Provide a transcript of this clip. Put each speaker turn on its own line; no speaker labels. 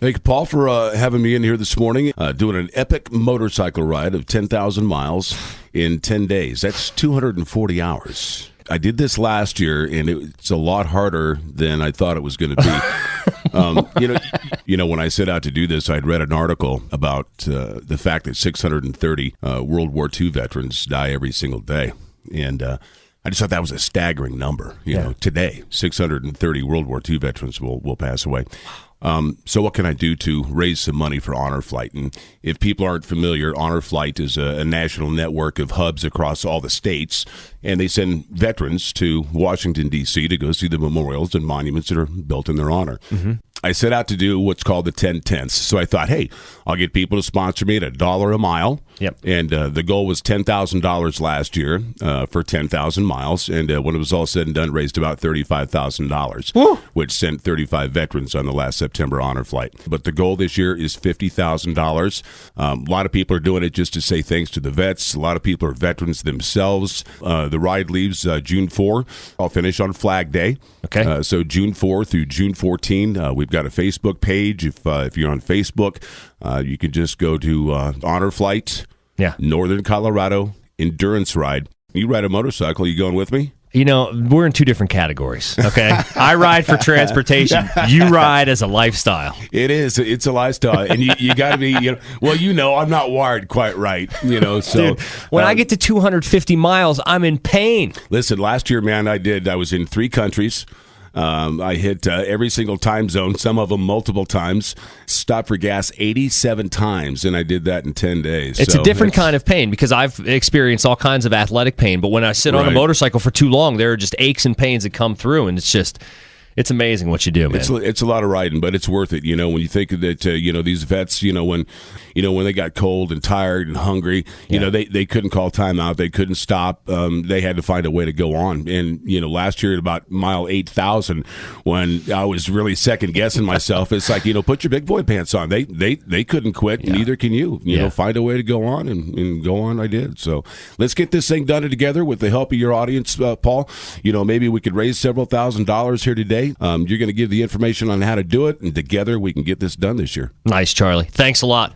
Thank you, Paul, for having me in here this morning. Doing an epic motorcycle ride of 10,000 miles in 10 days. That's 240 hours. I did this last year, and it's a lot harder than I thought it was going to be. When I set out to do this, I'd read an article about the fact that 630 World War II veterans die every single day. And I just thought that was a staggering number. You know, today, 630 World War II veterans will pass away. So what can I do to raise some money for Honor Flight? And if people aren't familiar, Honor Flight is a national network of hubs across all the states, and they send veterans to Washington, D.C. to go see the memorials and monuments that are built in their honor. Mm-hmm. I set out to do what's called the 10/10s. So I thought, hey, I'll get people to sponsor me at $1 a mile. Yep. And the goal was $10,000 last year for 10,000 miles. And when it was all said and done, raised about $35,000, which sent 35 veterans on the last September Honor Flight. But the goal this year is $50,000. A lot of people are doing it just to say thanks to the vets. A lot of people are veterans themselves. The ride leaves June 4. I'll finish on Flag Day. Okay. So June 4 through June 14, we've got a Facebook page. If you're on Facebook, you can just go to Honor Flight, Northern Colorado Endurance Ride. You ride a motorcycle. You going with me?
You know, we're in two different categories, okay? I ride for transportation. You ride as a lifestyle.
It is. It's a listyle. And you got to be, I'm not wired quite right, so.
Dude, when I get to 250 miles, I'm in pain.
Listen, last year, man, I was in 3 countries. I hit every single time zone, some of them multiple times, stopped for gas 87 times, and I did that in 10 days.
It's a different kind of pain because I've experienced all kinds of athletic pain, but when I sit on a motorcycle for too long, there are just aches and pains that come through, and it's amazing what you do, man.
It's a lot of riding, but it's worth it. When you think that, these vets, when they got cold and tired and hungry, they couldn't call timeout. They couldn't stop. They had to find a way to go on. And, last year at about mile 8,000, when I was really second guessing myself, it's like, put your big boy pants on. They couldn't quit. Neither can you. Find a way to go on and go on. I did. So let's get this thing done together with the help of your audience, Paul. Maybe we could raise several $1,000s here today. You're going to give the information on how to do it, and together we can get this done this year.
Nice, Charlie. Thanks a lot.